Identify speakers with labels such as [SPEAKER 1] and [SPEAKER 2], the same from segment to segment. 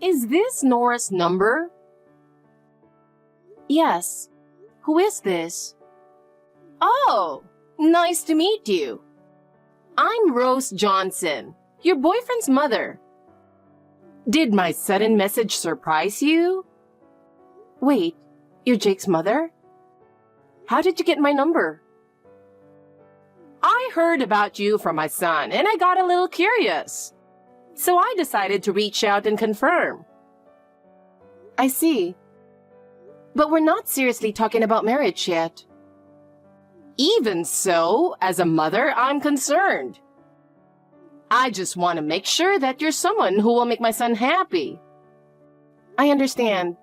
[SPEAKER 1] Is this Nora's number? Yes. Who is this? Oh, nice to meet you. I'm Rose Johnson, your boyfriend's mother. Did my sudden message surprise you? Wait, you're Jake's mother? How did you get my number? I heard about you from my son and I got a little curious. So I decided to reach out and confirm. I see. But we're not seriously talking about marriage yet. Even so, as a mother, I'm concerned. I just want to make sure that you're someone who will make my son happy. I understand.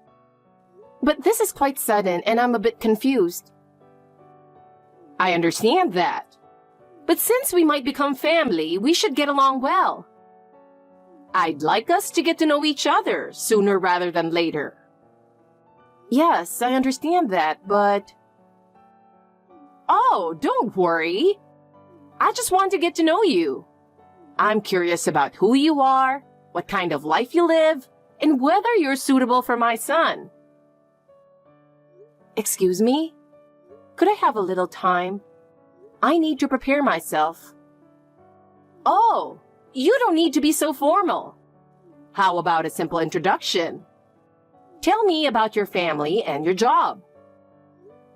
[SPEAKER 1] But this is quite sudden and I'm a bit confused. I understand that. But since we might become family, we should get along well. I'd like us to get to know each other sooner rather than later. Yes, I understand that, but... Oh, don't worry. I just want to get to know you. I'm curious about who you are, what kind of life you live, and whether you're suitable for my son. Excuse me? Could I have a little time? I need to prepare myself. Oh, you don't need to be so formal. How about a simple introduction? Tell me about your family and your job.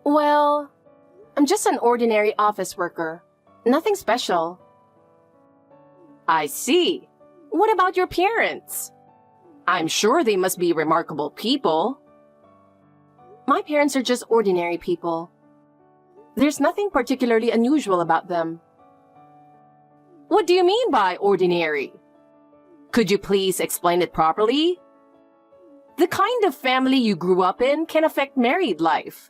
[SPEAKER 1] Well, I'm just an ordinary office worker. Nothing special. I see. What about your parents? I'm sure they must be remarkable people. My parents are just ordinary people. There's nothing particularly unusual about them. What do you mean by ordinary? Could you please explain it properly? The kind of family you grew up in can affect married life.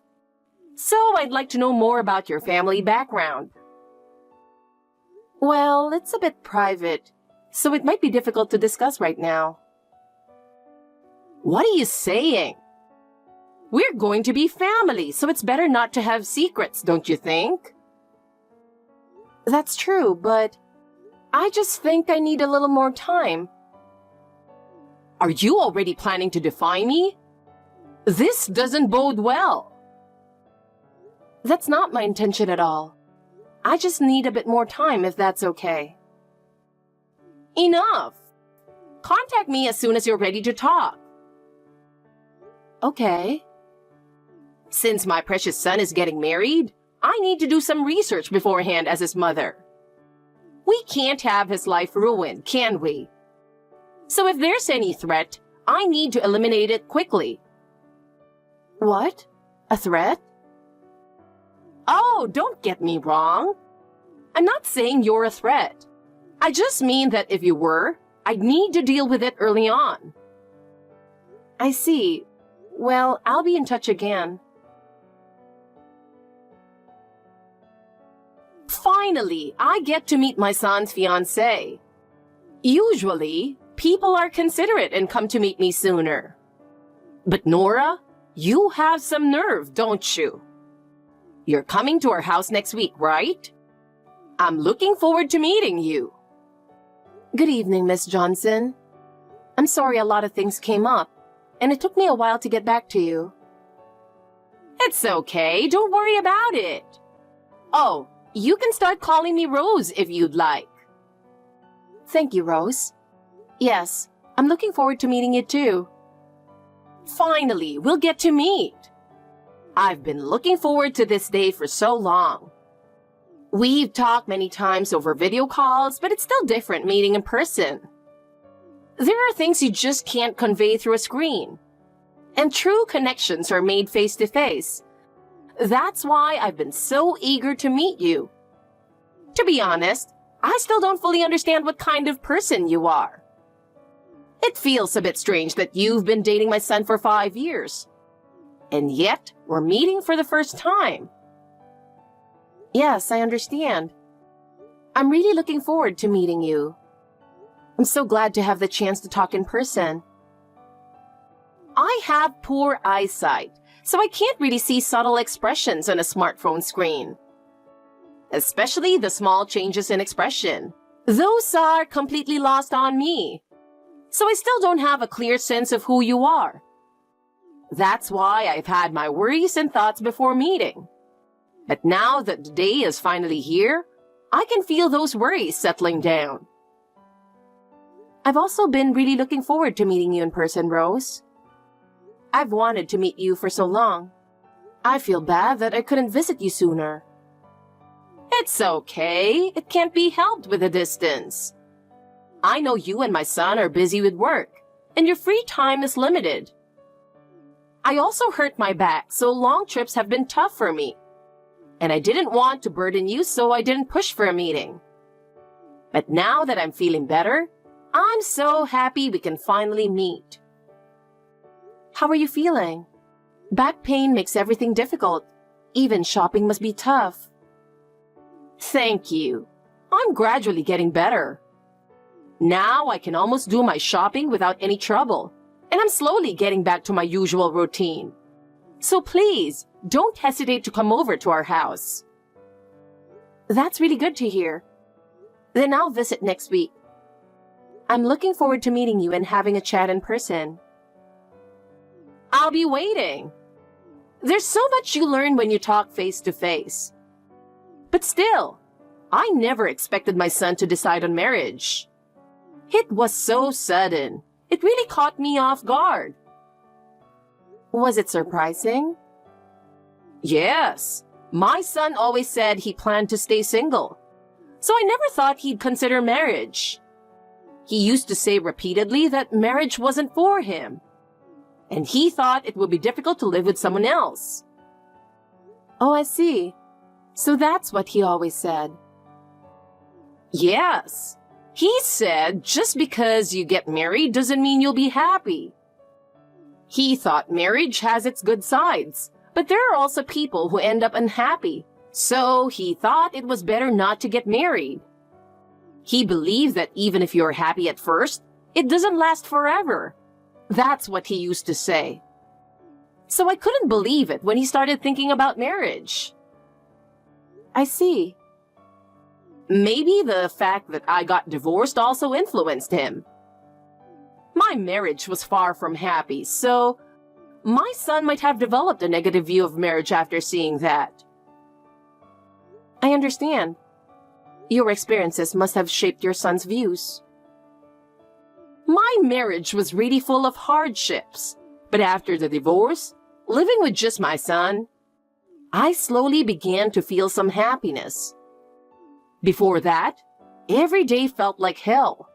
[SPEAKER 1] So I'd like to know more about your family background. Well, it's a bit private, so it might be difficult to discuss right now. What are you saying? We're going to be family, so it's better not to have secrets, don't you think? That's true, but I just think I need a little more time. Are you already planning to defy me? This doesn't bode well. That's not my intention at all. I just need a bit more time if that's okay. Enough! Contact me as soon as you're ready to talk. Okay. Since my precious son is getting married, I need to do some research beforehand as his mother. We can't have his life ruined, can we? So if there's any threat, I need to eliminate it quickly. What? A threat? Oh, don't get me wrong. I'm not saying you're a threat. I just mean that if you were, I'd need to deal with it early on. I see. Well, I'll be in touch again. Finally, I get to meet my son's fiancée. Usually, people are considerate and come to meet me sooner. But Nora, you have some nerve, don't you? You're coming to our house next week, right? I'm looking forward to meeting you. Good evening, Miss Johnson. I'm sorry a lot of things came up, and it took me a while to get back to you. It's okay, don't worry about it. Oh, you can start calling me Rose if you'd like. Thank you, Rose. Yes, I'm looking forward to meeting you too. Finally, we'll get to meet. I've been looking forward to this day for so long. We've talked many times over video calls, but it's still different meeting in person. There are things you just can't convey through a screen. And true connections are made face to face. That's why I've been so eager to meet you. To be honest, I still don't fully understand what kind of person you are. It feels a bit strange that you've been dating my son for 5 years. And yet, we're meeting for the first time. Yes, I understand. I'm really looking forward to meeting you. I'm so glad to have the chance to talk in person. I have poor eyesight, so I can't really see subtle expressions on a smartphone screen. Especially the small changes in expression. Those are completely lost on me. so I still don't have a clear sense of who you are. That's why I've had my worries and thoughts before meeting. But now that the day is finally here, I can feel those worries settling down. I've also been really looking forward to meeting you in person, Rose. I've wanted to meet you for so long. I feel bad that I couldn't visit you sooner. It's okay. It can't be helped with a distance. I know you and my son are busy with work, and your free time is limited. I also hurt my back, so long trips have been tough for me. And I didn't want to burden you, so I didn't push for a meeting. But now that I'm feeling better, I'm so happy we can finally meet. How are you feeling? Back pain makes everything difficult. Even shopping must be tough. Thank you. I'm gradually getting better. Now I can almost do my shopping without any trouble, and I'm slowly getting back to my usual routine. So please, don't hesitate to come over to our house. That's really good to hear. Then I'll visit next week. I'm looking forward to meeting you and having a chat in person. I'll be waiting. There's so much you learn when you talk face to face. But still, I never expected my son to decide on marriage. It was so sudden. It really caught me off guard. Was it surprising? Yes. My son always said he planned to stay single. So I never thought he'd consider marriage. He used to say repeatedly that marriage wasn't for him. And he thought it would be difficult to live with someone else. Oh, I see. So that's what he always said. Yes. He said just because you get married doesn't mean you'll be happy. He thought marriage has its good sides, but there are also people who end up unhappy. So he thought it was better not to get married. He believed that even if you're happy at first, it doesn't last forever. That's what he used to say. So I couldn't believe it when he started thinking about marriage. I see. Maybe the fact that I got divorced also influenced him. My marriage was far from happy, so my son might have developed a negative view of marriage after seeing that. I understand. Your experiences must have shaped your son's views. My marriage was really full of hardships, but after the divorce, living with just my son, I slowly began to feel some happiness. Before that, every day felt like hell,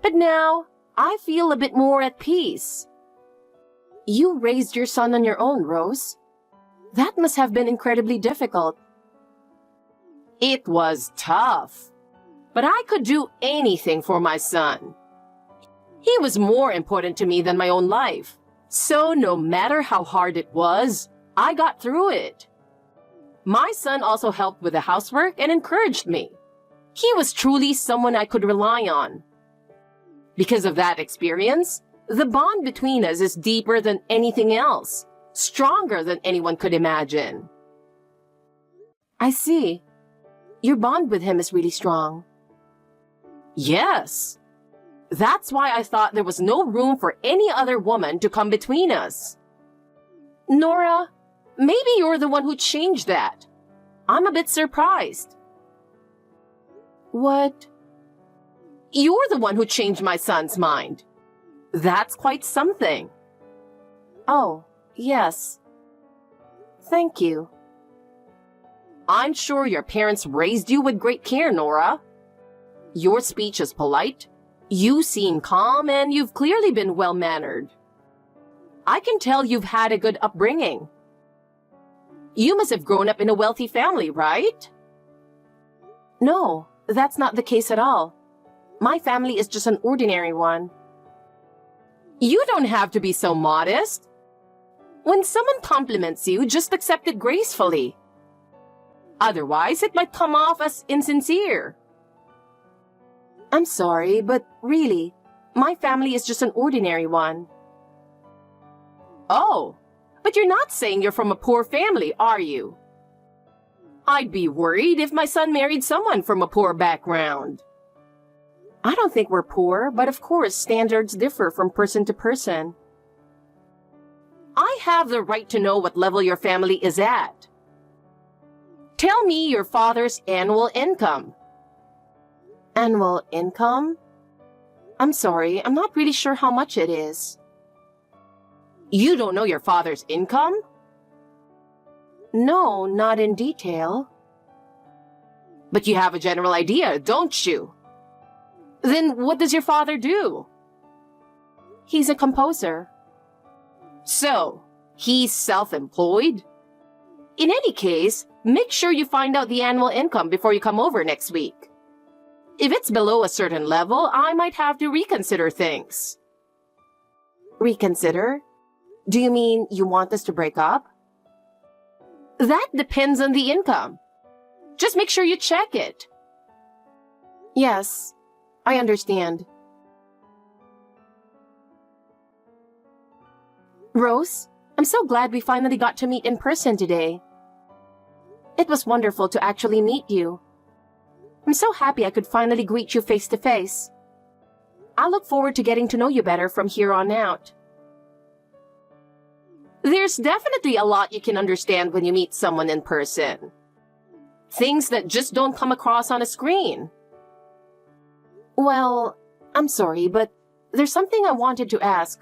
[SPEAKER 1] but now I feel a bit more at peace. You raised your son on your own, Rose. That must have been incredibly difficult. It was tough, but I could do anything for my son. He was more important to me than my own life, so no matter how hard it was, I got through it. My son also helped with the housework and encouraged me. He was truly someone I could rely on. Because of that experience, the bond between us is deeper than anything else, stronger than anyone could imagine. I see. Your bond with him is really strong. Yes. That's why I thought there was no room for any other woman to come between us. Nora, maybe you're the one who changed that. I'm a bit surprised. What? You're the one who changed my son's mind. That's quite something. Oh, yes. Thank you. I'm sure your parents raised you with great care, Nora. Your speech is polite, you seem calm, and you've clearly been well-mannered. I can tell you've had a good upbringing. You must have grown up in a wealthy family, right? No, that's not the case at all. My family is just an ordinary one. You don't have to be so modest. When someone compliments you, just accept it gracefully. Otherwise, it might come off as insincere. I'm sorry, but really, my family is just an ordinary one. Oh, but you're not saying you're from a poor family, are you? I'd be worried if my son married someone from a poor background. I don't think we're poor, but of course, standards differ from person to person. I have the right to know what level your family is at. Tell me your father's annual income. Annual income? I'm sorry, I'm not really sure how much it is. You don't know your father's income? No, not in detail. But you have a general idea, don't you? Then what does your father do? He's a composer. So, he's self-employed? In any case, make sure you find out the annual income before you come over next week. If it's below a certain level, I might have to reconsider things. Reconsider? Do you mean you want us to break up? That depends on the income. Just make sure you check it. Yes, I understand. Rose, I'm so glad we finally got to meet in person today. It was wonderful to actually meet you. I'm so happy I could finally greet you face to face. I look forward to getting to know you better from here on out. There's definitely a lot you can understand when you meet someone in person. Things that just don't come across on a screen. Well, I'm sorry, but there's something I wanted to ask.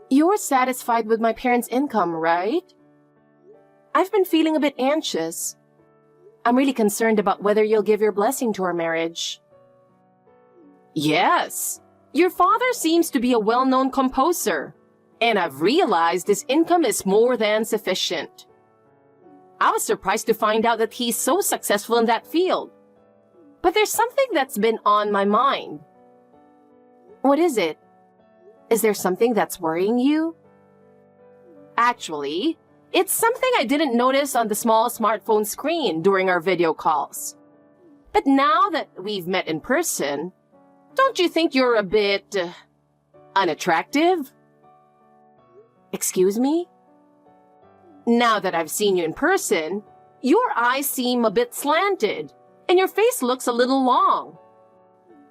[SPEAKER 1] You're satisfied with my parents' income, right? I've been feeling a bit anxious. I'm really concerned about whether you'll give your blessing to our marriage. Yes. Your father seems to be a well-known composer, and I've realized his income is more than sufficient. I was surprised to find out that he's so successful in that field. But there's something that's been on my mind. What is it? Is there something that's worrying you? Actually, it's something I didn't notice on the small smartphone screen during our video calls. But now that we've met in person, don't you think you're a bit unattractive? Excuse me? Now that I've seen you in person, your eyes seem a bit slanted, and your face looks a little long.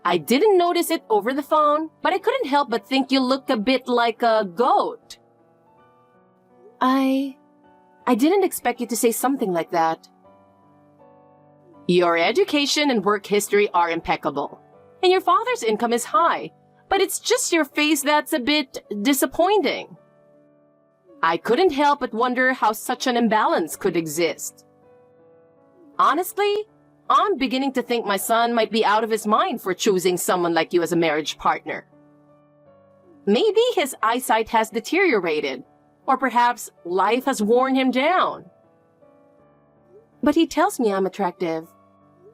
[SPEAKER 1] I didn't notice it over the phone, but I couldn't help but think you look a bit like a goat. I didn't expect you to say something like that. Your education and work history are impeccable, and your father's income is high, but it's just your face that's a bit disappointing. I couldn't help but wonder how such an imbalance could exist. Honestly, I'm beginning to think my son might be out of his mind for choosing someone like you as a marriage partner. Maybe his eyesight has deteriorated, or perhaps life has worn him down. But he tells me I'm attractive.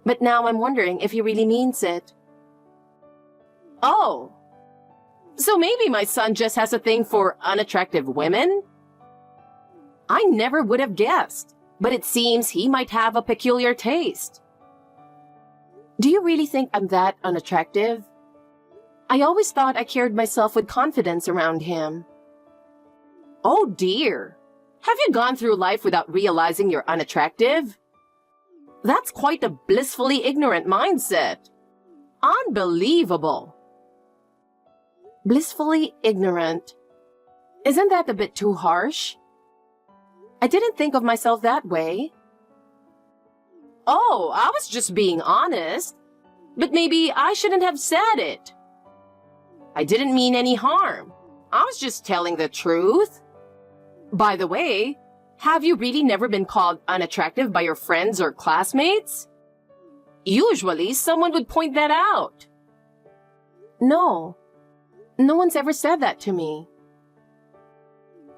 [SPEAKER 1] But now I'm wondering if he really means it. Oh, so maybe my son just has a thing for unattractive women? I never would have guessed, but it seems he might have a peculiar taste. Do you really think I'm that unattractive? I always thought I carried myself with confidence around him. Oh dear, have you gone through life without realizing you're unattractive? That's quite a blissfully ignorant mindset. Unbelievable. Blissfully ignorant. Isn't that a bit too harsh? I didn't think of myself that way. Oh, I was just being honest. But maybe I shouldn't have said it. I didn't mean any harm. I was just telling the truth. By the way, have you really never been called unattractive by your friends or classmates? Usually, someone would point that out. No. No one's ever said that to me.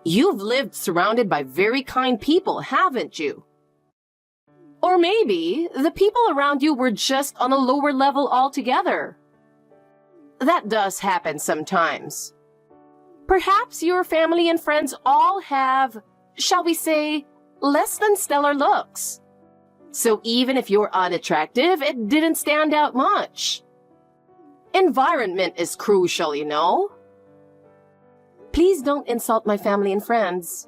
[SPEAKER 1] You've lived surrounded by very kind people, haven't you? Or maybe the people around you were just on a lower level altogether. That does happen sometimes. Perhaps your family and friends all have, shall we say, less than stellar looks. So even if you're unattractive, it didn't stand out much. Environment is crucial, you know. Please don't insult my family and friends.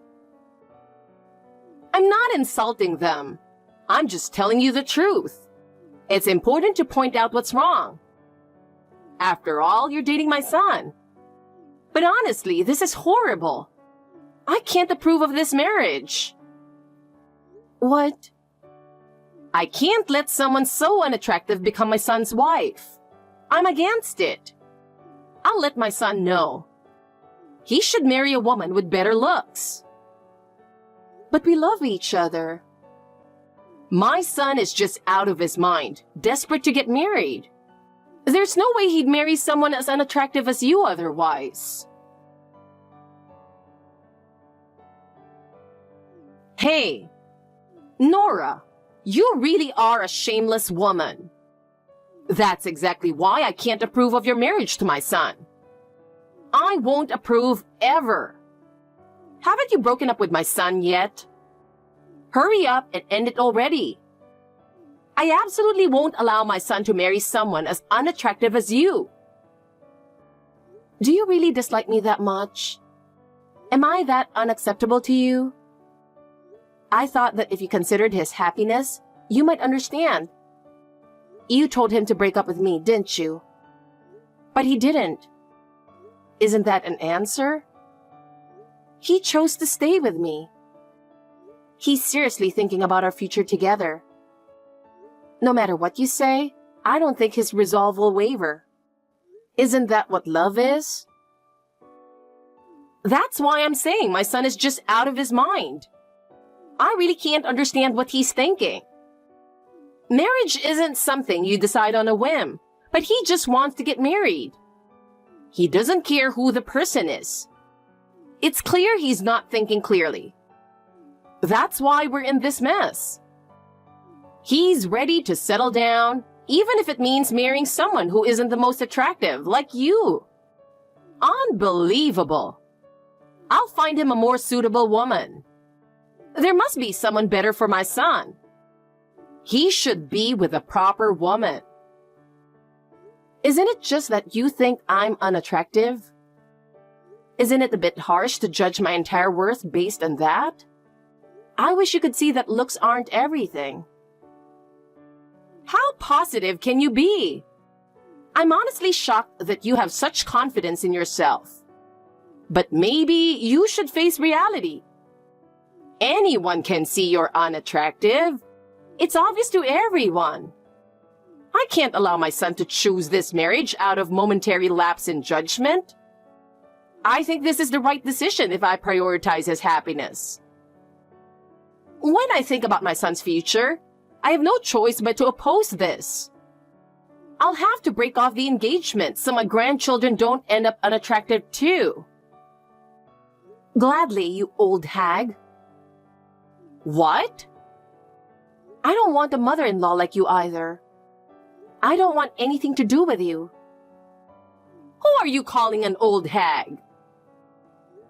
[SPEAKER 1] I'm not insulting them. I'm just telling you the truth. It's important to point out what's wrong. After all, you're dating my son. But honestly, this is horrible. I can't approve of this marriage. What? I can't let someone so unattractive become my son's wife. I'm against it. I'll let my son know. He should marry a woman with better looks. But we love each other. My son is just out of his mind, desperate to get married. There's no way he'd marry someone as unattractive as you otherwise. Hey, Nora, you really are a shameless woman. That's exactly why I can't approve of your marriage to my son. I won't approve ever. Haven't you broken up with my son yet? Hurry up and end it already. I absolutely won't allow my son to marry someone as unattractive as you. Do you really dislike me that much? Am I that unacceptable to you? I thought that if you considered his happiness, you might understand. You told him to break up with me, didn't you? But he didn't. Isn't that an answer? He chose to stay with me. He's seriously thinking about our future together. No matter what you say, I don't think his resolve will waver. Isn't that what love is? That's why I'm saying my son is just out of his mind. I really can't understand what he's thinking. Marriage isn't something you decide on a whim, but he just wants to get married. He doesn't care who the person is. It's clear he's not thinking clearly. That's why we're in this mess. He's ready to settle down, even if it means marrying someone who isn't the most attractive, like you. Unbelievable. I'll find him a more suitable woman. There must be someone better for my son. He should be with a proper woman. Isn't it just that you think I'm unattractive? Isn't it a bit harsh to judge my entire worth based on that? I wish you could see that looks aren't everything. How positive can you be? I'm honestly shocked that you have such confidence in yourself. But maybe you should face reality. Anyone can see you're unattractive. It's obvious to everyone. I can't allow my son to choose this marriage out of momentary lapse in judgment. I think this is the right decision if I prioritize his happiness. When I think about my son's future, I have no choice but to oppose this. I'll have to break off the engagement so my grandchildren don't end up unattractive too. Gladly, you old hag. What? I don't want a mother-in-law like you either. I don't want anything to do with you. Who are you calling an old hag?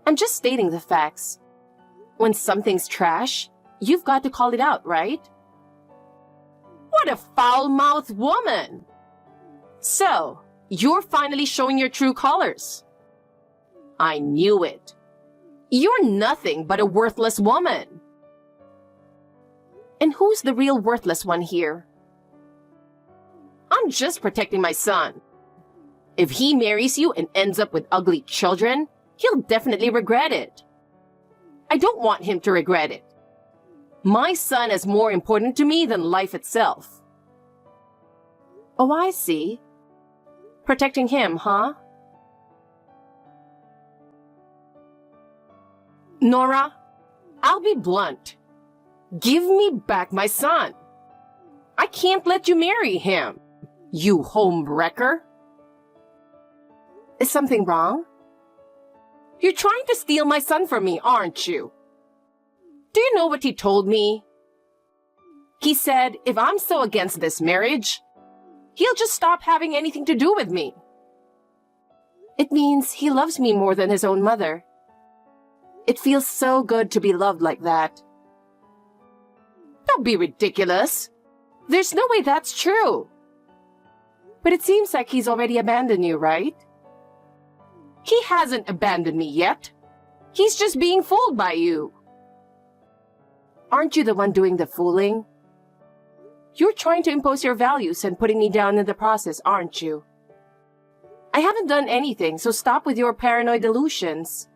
[SPEAKER 1] I'm just stating the facts. When something's trash, you've got to call it out, right? What a foul-mouthed woman! So, you're finally showing your true colors. I knew it. You're nothing but a worthless woman. And who's the real worthless one here? I'm just protecting my son. If he marries you and ends up with ugly children, he'll definitely regret it. I don't want him to regret it. My son is more important to me than life itself. Oh, I see. Protecting him, huh? Nora, I'll be blunt. Give me back my son. I can't let you marry him, you homewrecker. Is something wrong? You're trying to steal my son from me, aren't you? Do you know what he told me? He said, if I'm so against this marriage, he'll just stop having anything to do with me. It means he loves me more than his own mother. It feels so good to be loved like that. Don't be ridiculous. There's no way that's true. But it seems like he's already abandoned you, right? He hasn't abandoned me yet. He's just being fooled by you. Aren't you the one doing the fooling? You're trying to impose your values and putting me down in the process, aren't you? I haven't done anything, so stop with your paranoid delusions.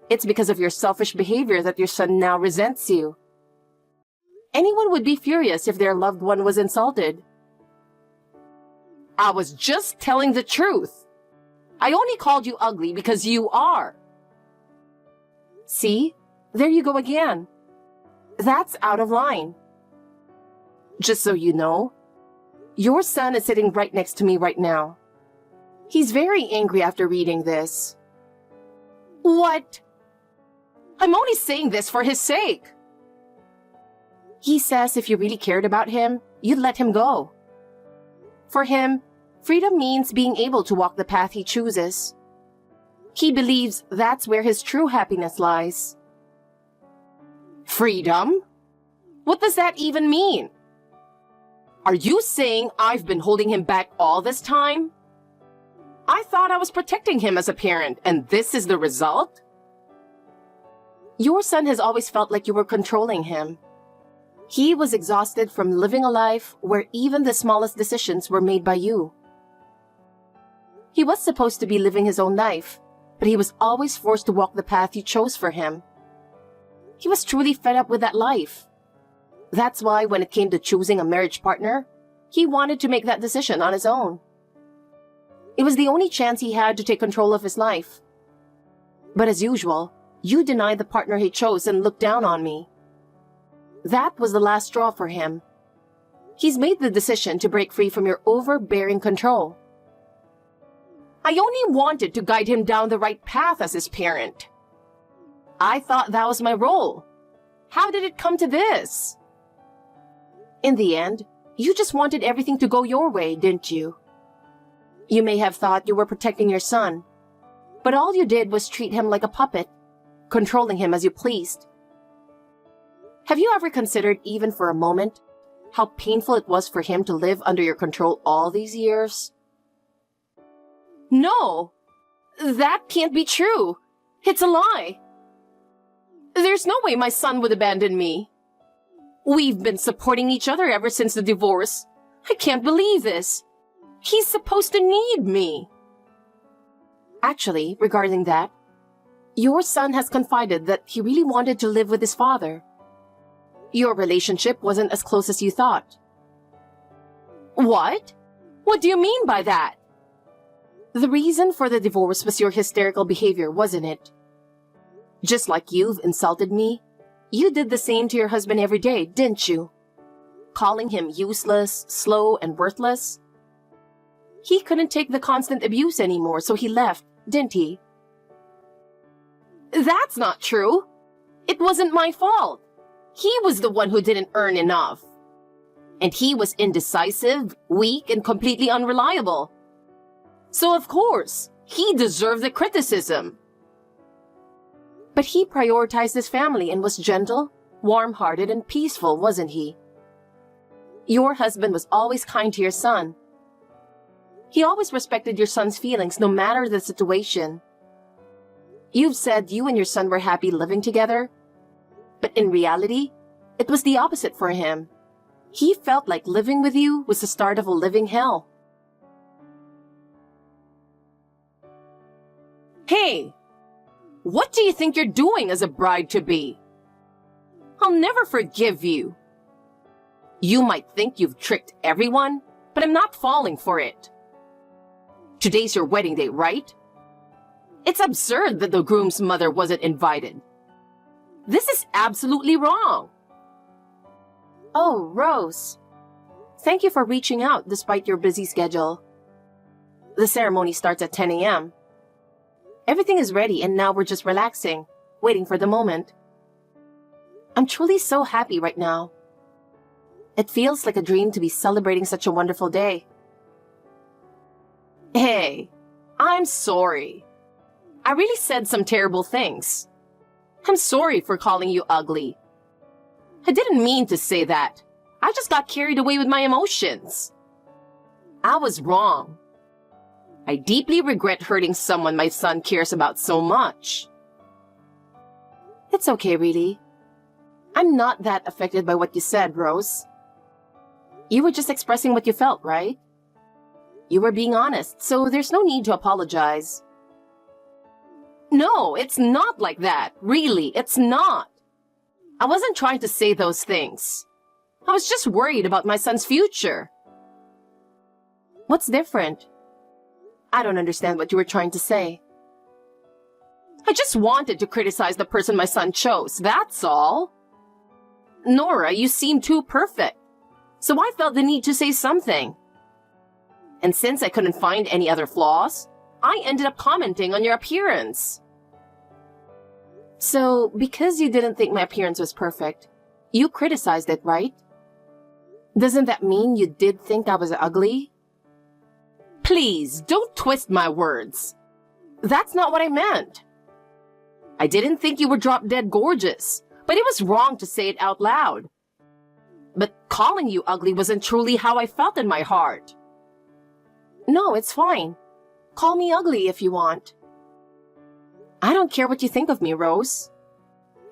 [SPEAKER 1] It's because of your selfish behavior that your son now resents you. Anyone would be furious if their loved one was insulted. I was just telling the truth. I only called you ugly because you are. See? There you go again. That's out of line. Just so you know, your son is sitting right next to me right now. He's very angry after reading this. What? I'm only saying this for his sake. He says if you really cared about him, you'd let him go. For him, freedom means being able to walk the path he chooses. He believes that's where his true happiness lies. Freedom? What does that even mean? Are you saying I've been holding him back all this time? I thought I was protecting him as a parent, and this is the result? Your son has always felt like you were controlling him. He was exhausted from living a life where even the smallest decisions were made by you. He was supposed to be living his own life, but he was always forced to walk the path you chose for him. He was truly fed up with that life. That's why when it came to choosing a marriage partner, he wanted to make that decision on his own. It was the only chance he had to take control of his life. But as usual, you denied the partner he chose and looked down on me. That was the last straw for him. He's made the decision to break free from your overbearing control. I only wanted to guide him down the right path as his parent. I thought that was my role. How did it come to this? In the end, you just wanted everything to go your way, didn't you? You may have thought you were protecting your son, but all you did was treat him like a puppet, controlling him as you pleased. Have you ever considered, even for a moment, how painful it was for him to live under your control all these years? No, that can't be true. It's a lie. There's no way my son would abandon me. We've been supporting each other ever since the divorce. I can't believe this. He's supposed to need me. Actually, regarding that, your son has confided that he really wanted to live with his father. Your relationship wasn't as close as you thought. What? What do you mean by that? The reason for the divorce was your hysterical behavior, wasn't it? Just like you've insulted me, you did the same to your husband every day, didn't you? Calling him useless, slow, and worthless. He couldn't take the constant abuse anymore, so he left, didn't he? That's not true. It wasn't my fault. He was the one who didn't earn enough. And he was indecisive, weak, and completely unreliable. So of course, he deserved the criticism. But he prioritized his family and was gentle, warm-hearted, and peaceful, wasn't he? Your husband was always kind to your son. He always respected your son's feelings, no matter the situation. You've said you and your son were happy living together, but in reality, it was the opposite for him. He felt like living with you was the start of a living hell. Hey! What do you think you're doing as a bride-to-be? I'll never forgive you. You might think you've tricked everyone, but I'm not falling for it. Today's your wedding day, right? It's absurd that the groom's mother wasn't invited. This is absolutely wrong. Oh, Rose. Thank you for reaching out despite your busy schedule. The ceremony starts at 10 a.m. Everything is ready and now we're just relaxing, waiting for the moment. I'm truly so happy right now. It feels like a dream to be celebrating such a wonderful day. Hey, I'm sorry. I really said some terrible things. I'm sorry for calling you ugly. I didn't mean to say that. I just got carried away with my emotions. I was wrong. I deeply regret hurting someone my son cares about so much. It's okay, really. I'm not that affected by what you said, Rose. You were just expressing what you felt, right? You were being honest, so there's no need to apologize. No, it's not like that. Really, it's not. I wasn't trying to say those things. I was just worried about my son's future. What's different? I don't understand what you were trying to say. I just wanted to criticize the person my son chose, that's all. Nora, you seem too perfect, so I felt the need to say something. And since I couldn't find any other flaws, I ended up commenting on your appearance. So, because you didn't think my appearance was perfect, you criticized it, right? Doesn't that mean you did think I was ugly? Please, don't twist my words. That's not what I meant. I didn't think you were drop-dead gorgeous, but it was wrong to say it out loud. But calling you ugly wasn't truly how I felt in my heart. No, it's fine. Call me ugly if you want. I don't care what you think of me, Rose.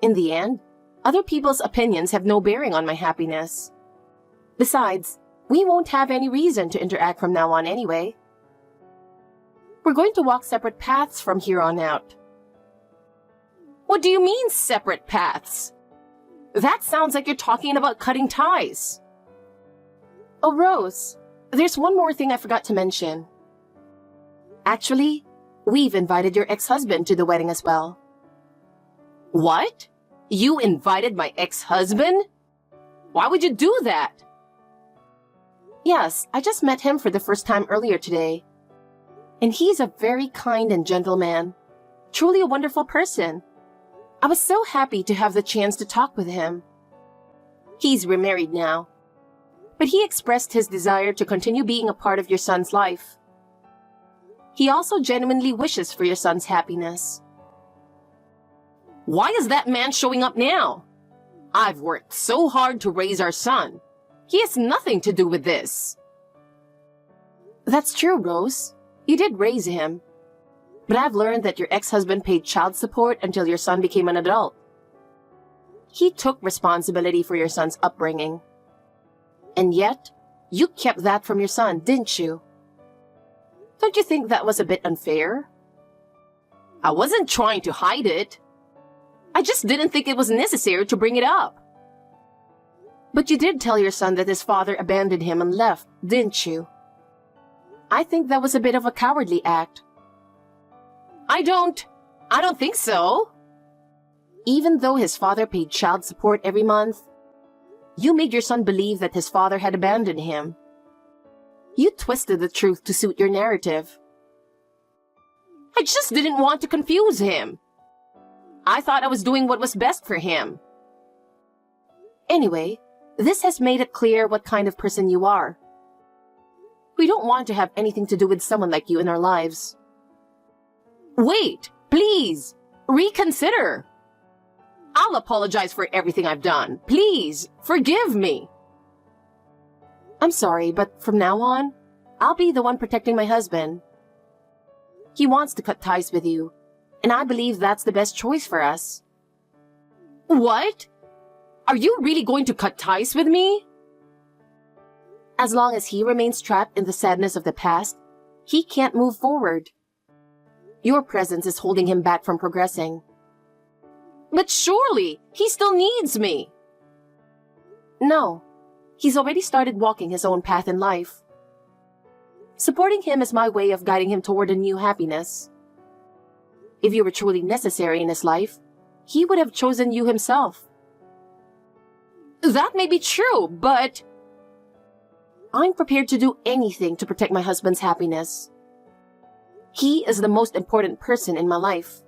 [SPEAKER 1] In the end, other people's opinions have no bearing on my happiness. Besides, we won't have any reason to interact from now on anyway. We're going to walk separate paths from here on out. What do you mean, separate paths? That sounds like you're talking about cutting ties. Oh, Rose, there's one more thing I forgot to mention. Actually, we've invited your ex-husband to the wedding as well. What? You invited my ex-husband? Why would you do that? Yes, I just met him for the first time earlier today. And he's a very kind and gentle man. Truly a wonderful person. I was so happy to have the chance to talk with him. He's remarried now, but he expressed his desire to continue being a part of your son's life. He also genuinely wishes for your son's happiness. Why is that man showing up now? I've worked so hard to raise our son. He has nothing to do with this. That's true, Rose. You did raise him. But I've learned that your ex-husband paid child support until your son became an adult. He took responsibility for your son's upbringing. And yet, you kept that from your son, didn't you? Don't you think that was a bit unfair? I wasn't trying to hide it. I just didn't think it was necessary to bring it up. But you did tell your son that his father abandoned him and left, didn't you? I think that was a bit of a cowardly act. I don't think so. Even though his father paid child support every month, you made your son believe that his father had abandoned him. You twisted the truth to suit your narrative. I just didn't want to confuse him. I thought I was doing what was best for him. Anyway, this has made it clear what kind of person you are. We don't want to have anything to do with someone like you in our lives. Wait, please, reconsider. I'll apologize for everything I've done. Please, forgive me. I'm sorry, but from now on, I'll be the one protecting my husband. He wants to cut ties with you, and I believe that's the best choice for us. What? Are you really going to cut ties with me? As long as he remains trapped in the sadness of the past, he can't move forward. Your presence is holding him back from progressing. But surely, he still needs me. No, he's already started walking his own path in life. Supporting him is my way of guiding him toward a new happiness. If you were truly necessary in his life, he would have chosen you himself. That may be true, but I'm prepared to do anything to protect my husband's happiness. He is the most important person in my life.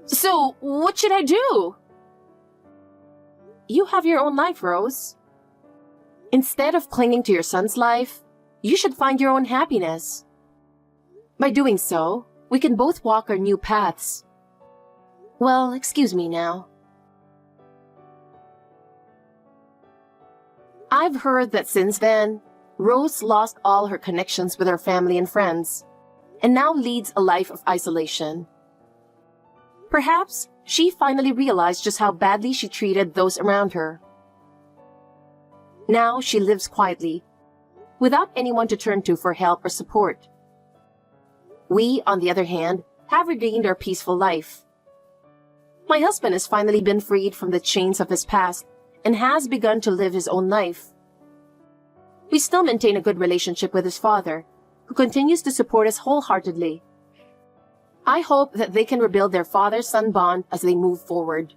[SPEAKER 1] So, what should I do? You have your own life, Rose. Instead of clinging to your son's life, you should find your own happiness. By doing so, we can both walk our new paths. Well, excuse me now. I've heard that since then, Rose lost all her connections with her family and friends, and now leads a life of isolation. Perhaps she finally realized just how badly she treated those around her. Now she lives quietly, without anyone to turn to for help or support. We, on the other hand, have regained our peaceful life. My husband has finally been freed from the chains of his past and has begun to live his own life. We still maintain a good relationship with his father, who continues to support us wholeheartedly. I hope that they can rebuild their father-son bond as they move forward.